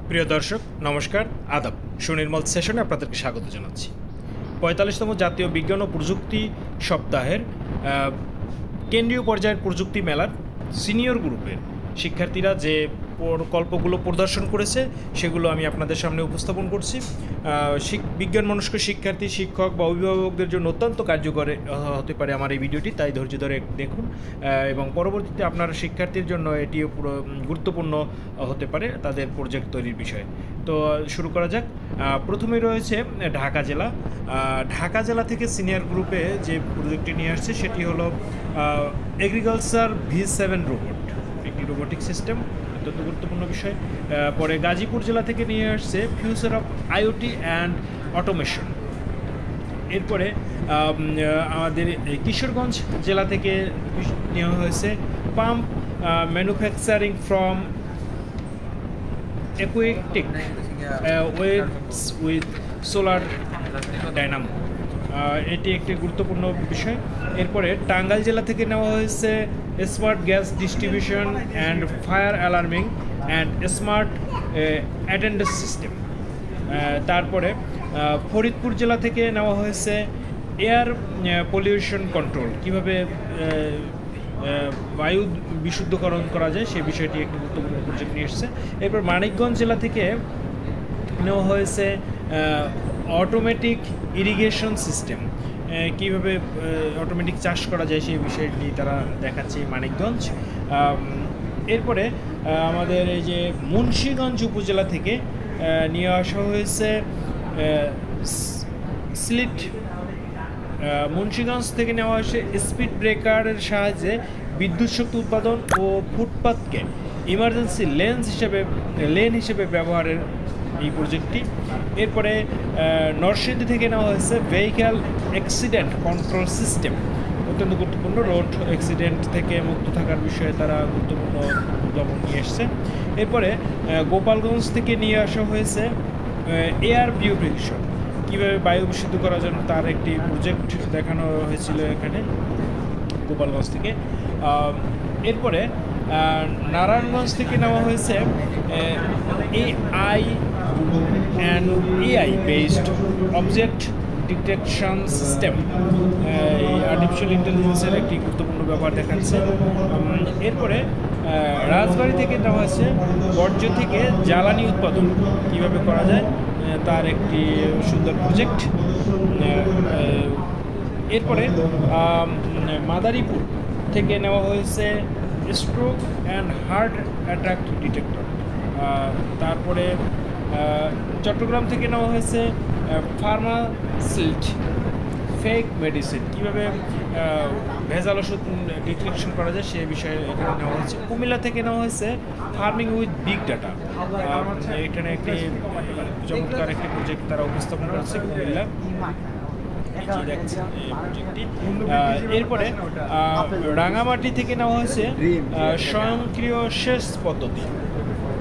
প্রিয় দর্শক নমস্কার, আদাব। সুনির্মল সেশনে আপনাদেরকে স্বাগত জানাচ্ছি। ৪৫তম জাতীয় বিজ্ঞান ও প্রযুক্তি সপ্তাহের কেন্দ্রীয় পর্যায়ের প্রযুক্তি মেলার সিনিয়র গ্রুপের শিক্ষার্থীরা যে প্রকল্পগুলো প্রদর্শন করেছে সেগুলো আমি আপনাদের সামনে উপস্থাপন করছি। বিজ্ঞান মনস্ক শিক্ষার্থী, শিক্ষক বা অভিভাবকদের জন্য অত্যন্ত কার্যকর হতে পারে আমার এই ভিডিওটি, তাই ধৈর্য ধরে দেখুন এবং পরবর্তীতে আপনার শিক্ষার্থীর জন্য এটিও পুরো গুরুত্বপূর্ণ হতে পারে তাদের প্রজেক্ট তৈরির বিষয়ে। তো শুরু করা যাক। প্রথমেই রয়েছে ঢাকা জেলা থেকে সিনিয়র গ্রুপে যে প্রজেক্টটি নিয়ে আসছে সেটি হলো এগ্রিকালচার V7 রোবট, একটি রোবোটিক সিস্টেম, অত্যন্ত গুরুত্বপূর্ণ বিষয়। পরে গাজীপুর জেলা থেকে নিয়ে আসছে future of IoT and automation. এরপরে আমাদের কিশোরগঞ্জ জেলা থেকে নেওয়া হয়েছে pump manufacturing from aquatic waves with solar dynamo, এটি একটি গুরুত্বপূর্ণ বিষয়। এরপরে টাঙ্গাইল জেলা থেকে নেওয়া হয়েছে smart gas distribution and fire alarming and smart attendance system. তারপরে ফরিদপুর জেলা থেকে নেওয়া হয়েছে এয়ার পলিউশন কন্ট্রোল, কীভাবে বায়ু বিশুদ্ধকরণ করা যায় সেই বিষয়টি একটি গুরুত্বপূর্ণ প্রজেক্ট নিয়ে এসেছে। এরপর মানিকগঞ্জ জেলা থেকে নেওয়া হয়েছে অটোমেটিক ইরিগেশন সিস্টেম, কীভাবে অটোমেটিক চাষ করা যায় সেই বিষয়টি তারা দেখাচ্ছে মানিকগঞ্জ। এরপরে আমাদের এই যে মুন্সিগঞ্জ উপজেলা থেকে নিয়ে আসা হয়েছে স্লিট। মুন্সিগঞ্জ থেকে নেওয়া হয়েছে স্পিড ব্রেকারের সাহায্যে বিদ্যুৎ শক্তি উৎপাদন ও ফুটপাথকে ইমার্জেন্সি লেন হিসেবে ব্যবহারের এই প্রজেক্টটি। এরপরে নরসিংদী থেকে নেওয়া হয়েছে ভেহিক্যাল অ্যাক্সিডেন্ট কন্ট্রোল সিস্টেম, অত্যন্ত গুরুত্বপূর্ণ, রোড অ্যাক্সিডেন্ট থেকে মুক্ত থাকার বিষয়ে তারা গুরুত্বপূর্ণ উদ্ভাবন নিয়ে এসছে। এরপরে গোপালগঞ্জ থেকে নিয়ে আসা হয়েছে এয়ার পিউরিফিকেশন, কীভাবে বায়ু বিশুদ্ধ করার জন্য তার একটি প্রজেক্ট দেখানো হয়েছিল এখানে গোপালগঞ্জ থেকে। এরপরে নারায়ণগঞ্জ থেকে নেওয়া হয়েছে AI based object detection system, এই আর্টিফিশিয়াল ইন্টেলিজেন্সের একটি গুরুত্বপূর্ণ ব্যাপার দেখাচ্ছে। এরপরে রাজবাড়ী থেকে নেওয়া হয়েছে বর্জ্য থেকে জ্বালানি উৎপাদন কীভাবে করা যায় তার একটি সুন্দর প্রজেক্ট। এরপরে মাদারীপুর থেকে নেওয়া হয়েছে stroke and heart attack detector. তারপরে চট্টগ্রাম থেকে নেওয়া হয়েছে ফার্মাসিল্ট ফেক মেডিসিন, কীভাবে ভেজাল ওষুধ ডিটেকশন করা যায় সে বিষয়ে এখানে নেওয়া হয়েছে। কুমিল্লা থেকে নেওয়া হয়েছে ফার্মিং উইথ বিগ ডাটা, এখানে একটি চমৎকার একটি প্রজেক্ট তারা উপস্থাপন করেছে কুমিল্লা। এরপরে রাঙামাটি থেকে নেওয়া হয়েছে স্বয়ংক্রিয় সেচ পদ্ধতি।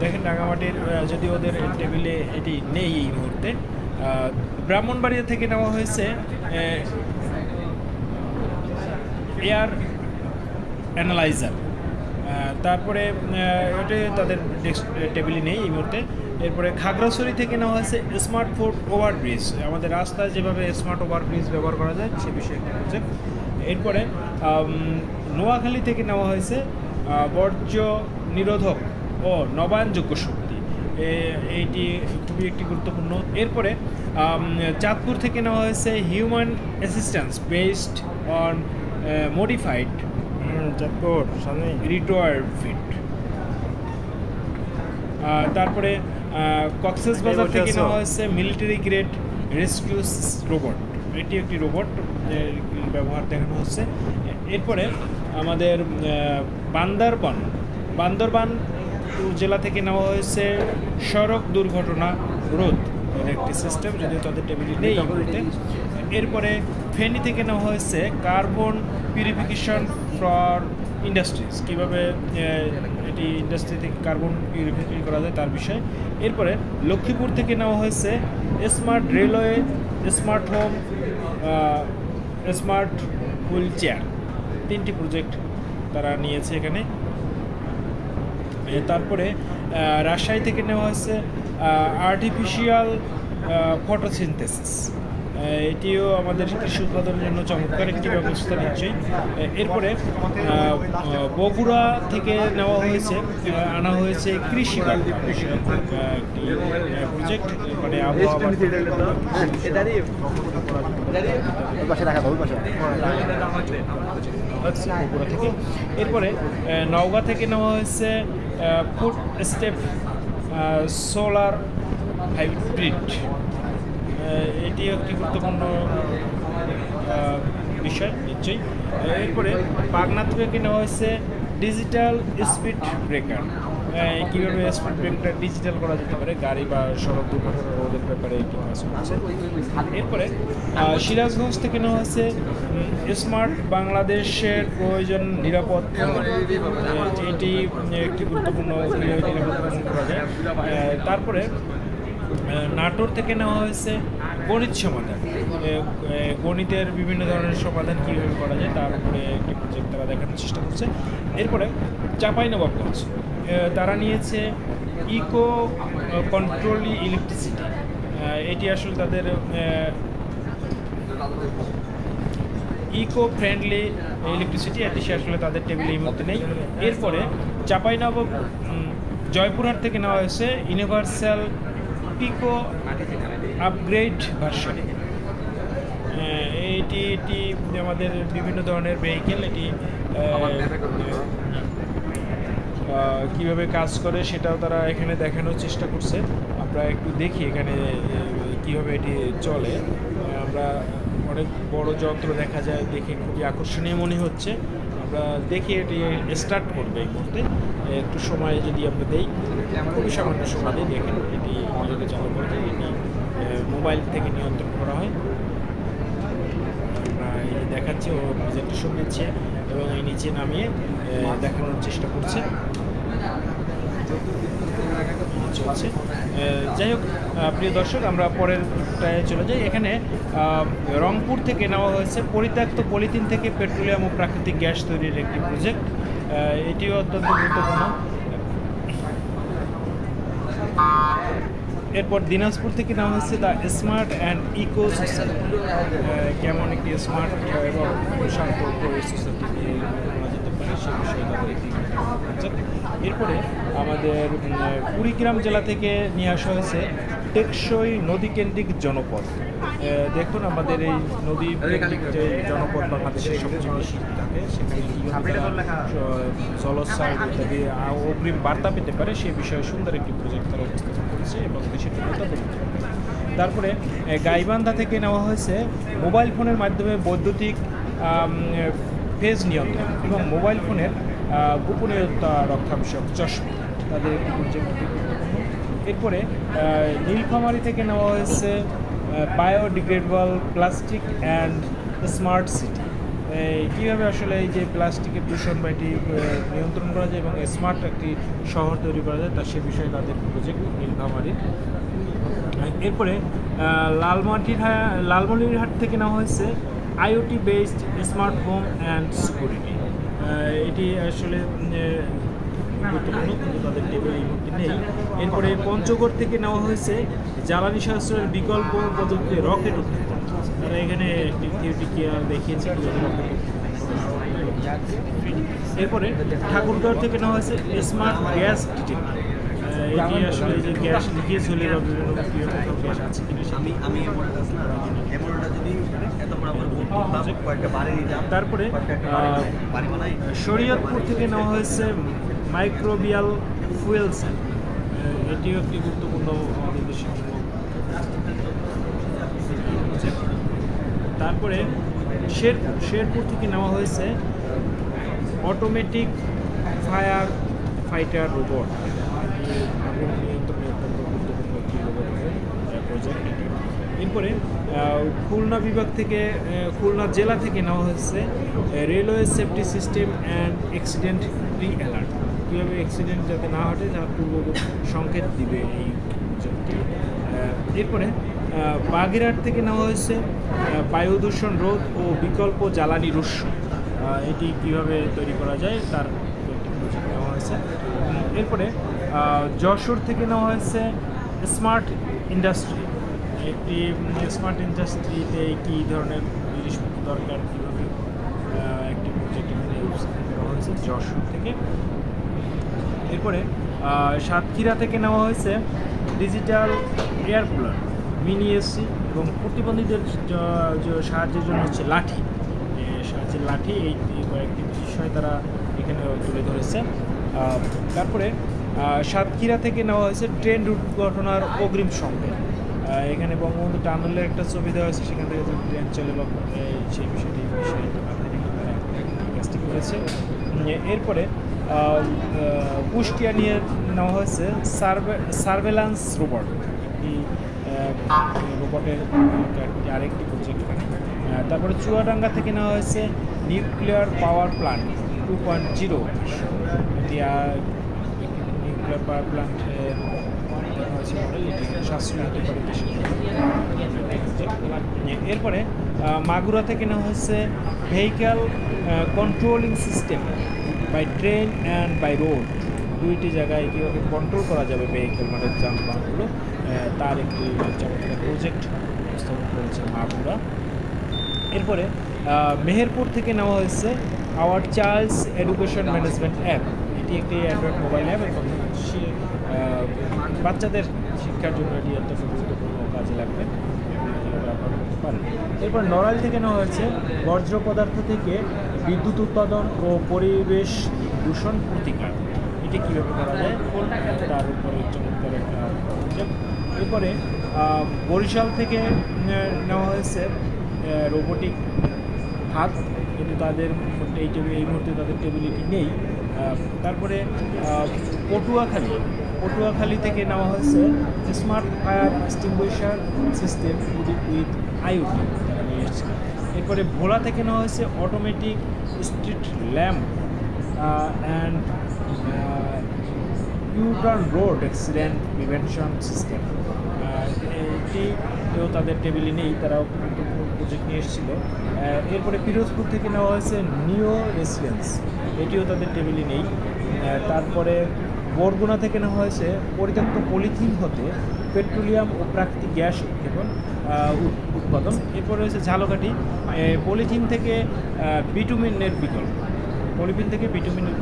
দেখেন রাঙামাটির যদি ওদের টেবিলে এটি নেই এই মুহূর্তে। ব্রাহ্মণবাড়িয়া থেকে নেওয়া হয়েছে এয়ার অ্যানালাইজার। তারপরে এটা তাদের টেবিলে নেই এই মুহূর্তে। এরপরে খাগড়াছড়ি থেকে নেওয়া হয়েছে স্মার্ট ফুট ওভারব্রিজ, আমাদের রাস্তায় যেভাবে স্মার্ট ওভারব্রিজ ব্যবহার করা যায় সে বিষয়ে একটা প্রজেক্ট। এরপরে নোয়াখালী থেকে নেওয়া হয়েছে বর্জ্য নিরোধক ও নবায়নযোগ্য শক্তি, এইটি খুবই একটি গুরুত্বপূর্ণ। এরপরে চাঁদপুর থেকে নেওয়া হয়েছে human assistance based on modified retrofit. তারপরে কক্সবাজার থেকে নেওয়া হয়েছে মিলিটারি গ্রেড রেস্কিউ রোবট, এটি একটি রোবট ব্যবহার দেখানো হচ্ছে। এরপরে আমাদের বান্দরবান জেলা থেকে নেওয়া হয়েছে সড়ক দুর্ঘটনা রোধ একটি সিস্টেম, যদিও তাদের টেবিলে নেই এই মুহূর্তে। এরপরে ফেনী থেকে নেওয়া হয়েছে কার্বন পিউরিফিকেশন ফর ইন্ডাস্ট্রিজ, কীভাবে এটি ইন্ডাস্ট্রি থেকে কার্বন পিউরিফিকেশন করা যায় তার বিষয়। এরপরে লক্ষ্মীপুর থেকে নেওয়া হয়েছে smart railway, smart home, smart wheel chair, তিনটি প্রজেক্ট তারা নিয়েছে এখানে। তারপরে রাজশাহী থেকে নেওয়া হয়েছে আর্টিফিশিয়াল ফটোসিনথেসিস। এটিও আমাদের কৃষি উৎপাদনের জন্য চমৎকার একটি ব্যবস্থা নিশ্চয়ই। এরপরে বগুড়া থেকে নেওয়া হয়েছে আনা হয়েছে কৃষি বাংলা, একটি প্রজেক্ট, মানে আবহাওয়া বগুড়া থেকে। এরপরে নওগাঁ থেকে নেওয়া হয়েছে ফুড স্টেপ সোলার হাইব্রিড। এটি একটি গুরুত্বপূর্ণ বিষয় নিশ্চয়ই। এরপরে পাবনা থেকে নেওয়া হয়েছে ডিজিটাল স্পিড ব্রেকার। কীভাবে স্পিড ব্রেকটা ডিজিটাল করা যেতে পারে গাড়ি বা সড়ক দুর্ঘটনা রোধের ব্যাপারে একটি কাজ করছে। এরপরে সিরাজগঞ্জ থেকে নেওয়া হয়েছে স্মার্ট বাংলাদেশের প্রয়োজন নিরাপদ। এটি একটি গুরুত্বপূর্ণ নিরাপদ করা যায়। তারপরে নাটোর থেকে নেওয়া হয়েছে গণিত সমাধান, গণিতের বিভিন্ন ধরনের সমাধান কীভাবে করা যায় তার উপরে একটি প্রজেক্ট তারা দেখানোর চেষ্টা করছে। এরপরে চাঁপাইনবাবগঞ্জ তারা নিয়েছে ইকো কন্ট্রোলি ইলেকট্রিসিটি। এটি আসলে তাদের ইকো ফ্রেন্ডলি ইলেকট্রিসিটি, এটি আসলে তাদের টেবিলে এই মুহূর্তে নেই। এরপরে জয়পুরহাট থেকে নেওয়া হয়েছে ইউনিভার্সাল পিকো আপগ্রেড ভার্সন। এটি আমাদের বিভিন্ন ধরনের ভেহিকেল, এটি কীভাবে কাজ করে সেটাও তারা এখানে দেখানোর চেষ্টা করছে। আমরা একটু দেখি এখানে কীভাবে এটি চলে। আমরা অনেক বড় যন্ত্র দেখা যায়, দেখে খুবই আকর্ষণীয় মনে হচ্ছে। আমরা দেখি এটি স্টার্ট করবে এই মুহূর্তে। একটু সময় যদি আমরা দেই, খুবই সামান্য সময় দিয়ে দেখেন এটি কীভাবে চালু করতে। এটি মোবাইল থেকে নিয়ন্ত্রণ করা হয়। আমরা এই দেখাচ্ছি, ও প্রেজেন্টেশন দিচ্ছে এবং এই নিচে নামিয়ে দেখানোর চেষ্টা করছে, চলছে। যাই হোক প্রিয় দর্শক, আমরা পরেরটায় চলে যাই। এখানে রংপুর থেকে নেওয়া হয়েছে পরিত্যক্ত পলিথিন থেকে পেট্রোলিয়াম ও প্রাকৃতিক গ্যাস তৈরির একটি প্রজেক্ট। এটিও অত্যন্ত গুরুত্বপূর্ণ। এরপর দিনাজপুর থেকে নেওয়া হয়েছে the smart and eco society. কেমন একটি স্মার্ট এবং শান্ত সোসাইটি বলা যেতে পারে সে বিষয়ে তাদের একটি প্রজেক্ট। এরপরে আমাদের কুড়িগ্রাম জেলা থেকে নিয়ে আসা হয়েছে টেকসই নদীকেন্দ্রিক জনপদ। দেখুন আমাদের এই নদী কেন্দ্রিক যে জনপদ বাংলাদেশের সবচেয়ে বেশি থাকে, সেখানে জলস্রাব ইত্যাদি অগ্রিম বার্তা পেতে পারে সে বিষয়ে সুন্দর একটি প্রজেক্ট তারা উপস্থাপন করেছে এবং দেশের জন্য। তারপরে গাইবান্ধা থেকে নেওয়া হয়েছে মোবাইল ফোনের মাধ্যমে বৈদ্যুতিক ফেজ নিয়ন্ত্রণ এবং মোবাইল ফোনের গোপনীয়তা রক্ষা বিষয়ক চশমা, তাদের একটি প্রজেক্ট গুরুত্বপূর্ণ। এরপরে নীলফামারী থেকে নেওয়া হয়েছে biodegradable plastic and smart city. কীভাবে আসলে এই যে প্লাস্টিকের দূষণ বা এটি নিয়ন্ত্রণ করা যায় এবং স্মার্ট একটি শহর তৈরি করা যায় তার সে বিষয়ে তাদের প্রজেক্ট নীলফামারীর। এরপরে লালমনিরহাট থেকে নেওয়া হয়েছে IoT based smart home and security. এটি আসলে গুরুত্বপূর্ণ, কিন্তু তাদের টেবিল এই মুহূর্তে নেই। এরপরে পঞ্চগড় থেকে নেওয়া হয়েছে জ্বালানি সাশ্রয়ের বিকল্প পদ্ধতিতে রকেট উৎপাদন। তারা এখানে একটি থিওরিটিক্যাল দেখিয়েছে। এরপরে ঠাকুরগাঁও থেকে নেওয়া হয়েছে স্মার্ট গ্যাস ডিটেক্টর। এটি আসলে যে গ্যাস লিকেজ হলে বা বিভিন্ন গ্যাস আছে তারপরে শরীয়তপুর থেকে নেওয়া হয়েছে মাইক্রোবিয়াল ফুয়েল সেল। এটিও একটি গুরুত্বপূর্ণ আমাদের দেশের জন্য। তারপরে শেরপুর থেকে নেওয়া হয়েছে অটোমেটিক ফায়ার ফাইটার রোবট। নিয়ন্ত্রণে অত্যন্ত গুরুত্বপূর্ণ একটি প্রজেক্ট। এরপরে খুলনা বিভাগ থেকে খুলনা জেলা থেকে নেওয়া হয়েছে railway safety system and accident pre alert. কীভাবে অ্যাক্সিডেন্ট যাতে না ঘটে তার পূর্ব সংকেত দিবে এই প্রজেক্টটি। এরপরে বাগেরহাট থেকে নেওয়া হয়েছে বায়ু দূষণ রোধ ও বিকল্প জ্বালানির উৎস। এটি কীভাবে তৈরি করা যায় তার একটি প্রজেক্ট নেওয়া হয়েছে। এরপরে যশোর থেকে নেওয়া হয়েছে স্মার্ট ইন্ডাস্ট্রি। একটি স্মার্ট ইন্ডাস্ট্রিতে কী ধরনের জিনিসপত্র দরকার, কীভাবে একটি প্রজেক্ট এখানে করা হয়েছে যশোর থেকে। এরপরে সাতক্ষীরা থেকে নেওয়া হয়েছে digital air cooler, mini AC এবং প্রতিবন্ধীদের সাহায্যের জন্য হচ্ছে লাঠি, সাহায্যের লাঠি, এই কয়েকটি বিষয় তারা এখানে তুলে ধরেছে। তারপরে সাতক্ষীরা থেকে নেওয়া হয়েছে ট্রেন দুর্ঘটনার অগ্রিম সংকেত। এখানে বঙ্গবন্ধু টানেলের একটা ছবি দেওয়া হয়েছে, সেখান থেকে যে ট্রেন চলে সেই বিষয়টি কাজটি করেছে। এরপরে কুষ্টিয়া নিয়ে নেওয়া হয়েছে সার্ভেলান্স রোবট, একটি রোবটের আরেকটি প্রজেক্ট এখানে। তারপরে চুয়াডাঙ্গা থেকে নেওয়া হয়েছে নিউক্লিয়ার পাওয়ার প্ল্যান্ট 2.0, এটি নিউক্লিয়ার পাওয়ার প্ল্যান্ট হয়েছে মডেল, এটি সাশ্রয়ী হতে পারে দেশের। এরপরে মাগুরা থেকে নেওয়া হয়েছে vehicle controlling system by train and by road, দুইটি জায়গায় কীভাবে কন্ট্রোল করা যাবে ভেহিক্যাল মানে যানবাহনগুলো, তার একটি চমৎকার প্রজেক্ট উপস্থাপন করেছে মাগুরা। এরপরে মেহেরপুর থেকে নেওয়া হয়েছে our childs education management app, এটি একটি অ্যান্ড্রয়েড মোবাইল অ্যাপ এবং বাচ্চাদের শিক্ষার জন্য এটি অত্যন্ত গুরুত্বপূর্ণ কাজে লাগবে, ব্যবহার করতে পারেন। এরপর নড়াইল থেকে নেওয়া হয়েছে বর্জ্য পদার্থ থেকে বিদ্যুৎ উৎপাদন ও পরিবেশ দূষণ প্রতিকার, এটি কীভাবে করা যায় তার উপরে চমৎকার একটা প্রজেক্ট। এরপরে বরিশাল থেকে নেওয়া হয়েছে রোবোটিক হাত, কিন্তু তাদের এই মুহূর্তে তাদের টেবিলিটি নেই। তারপরে পটুয়াখালী থেকে নেওয়া হয়েছে smart fire extinguisher system with IoT, তারা নিয়ে এসেছে। এরপরে ভোলা থেকে নেওয়া হয়েছে automatic street lamp and U turn road accident prevention system, এটিও তাদের টেবিলে নেই, তারাও প্রজেক্ট নিয়ে এসেছিল। এরপরে পিরোজপুর থেকে নেওয়া হয়েছে নিও রেসিডেন্স, এটিও তাদের টেবিলে নেই। তারপরে বরগুনা থেকে নেওয়া হয়েছে পরিত্যক্ত পলিথিন হতে পেট্রোলিয়াম ও প্রাকৃতিক গ্যাস উৎপাদন। এরপরে রয়েছে ঝালকাঠি, পলিথিন থেকে বিটুমিনের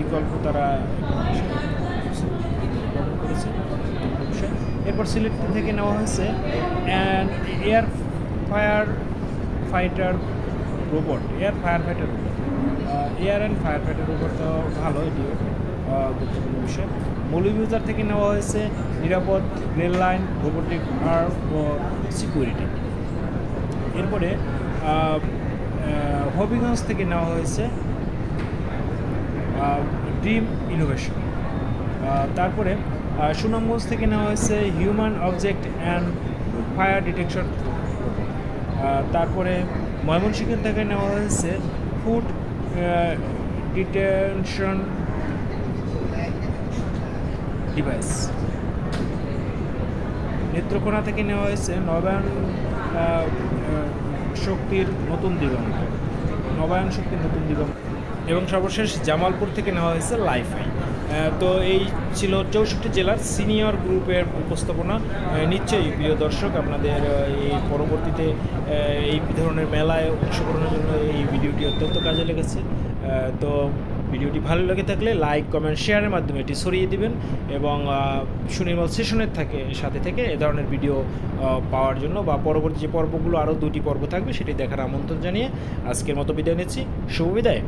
বিকল্প তারা করেছে। এরপর সিলেট থেকে নেওয়া হয়েছে air fire fighter robot, air and fire fighter রোবটটা ভালো, এটিও গুরুত্বপূর্ণ বিষয়। মৌলভীবাজার থেকে নেওয়া হয়েছে নিরাপদ রেল লাইন, রোবোটিক আর্ম ও সিকিউরিটি। এরপরে হবিগঞ্জ থেকে নেওয়া হয়েছে ড্রিম ইনোভেশন। তারপরে সুনামগঞ্জ থেকে নেওয়া হয়েছে human object and fire detection. তারপরে ময়মনসিংহ থেকে নেওয়া হয়েছে ফুড ডিটেনশন ডিভাইস। নেত্রকোনা থেকে নেওয়া হয়েছে নবায়ন শক্তির নতুন দিগন্ত। এবং সর্বশেষ জামালপুর থেকে নেওয়া হয়েছে লাইফাই। তো এই ছিল 64 জেলার সিনিয়র গ্রুপের উপস্থাপনা। নিশ্চয়ই প্রিয় দর্শক, আপনাদের এই পরবর্তীতে এই ধরনের মেলায় অংশগ্রহণের জন্য এই ভিডিওটি অত্যন্ত কাজে লেগেছে। তো ভিডিওটি ভালো লেগে থাকলে লাইক, কমেন্ট, শেয়ারের মাধ্যমে এটি ছড়িয়ে দিবেন এবং সুনির্মল সেশনের সাথে থেকে এ ধরনের ভিডিও পাওয়ার জন্য বা পরবর্তী যে পর্বগুলো আরও 2টি পর্ব থাকবে সেটি দেখার আমন্ত্রণ জানিয়ে আজকের মতো বিদায় নিচ্ছি। শুভ বিদায়।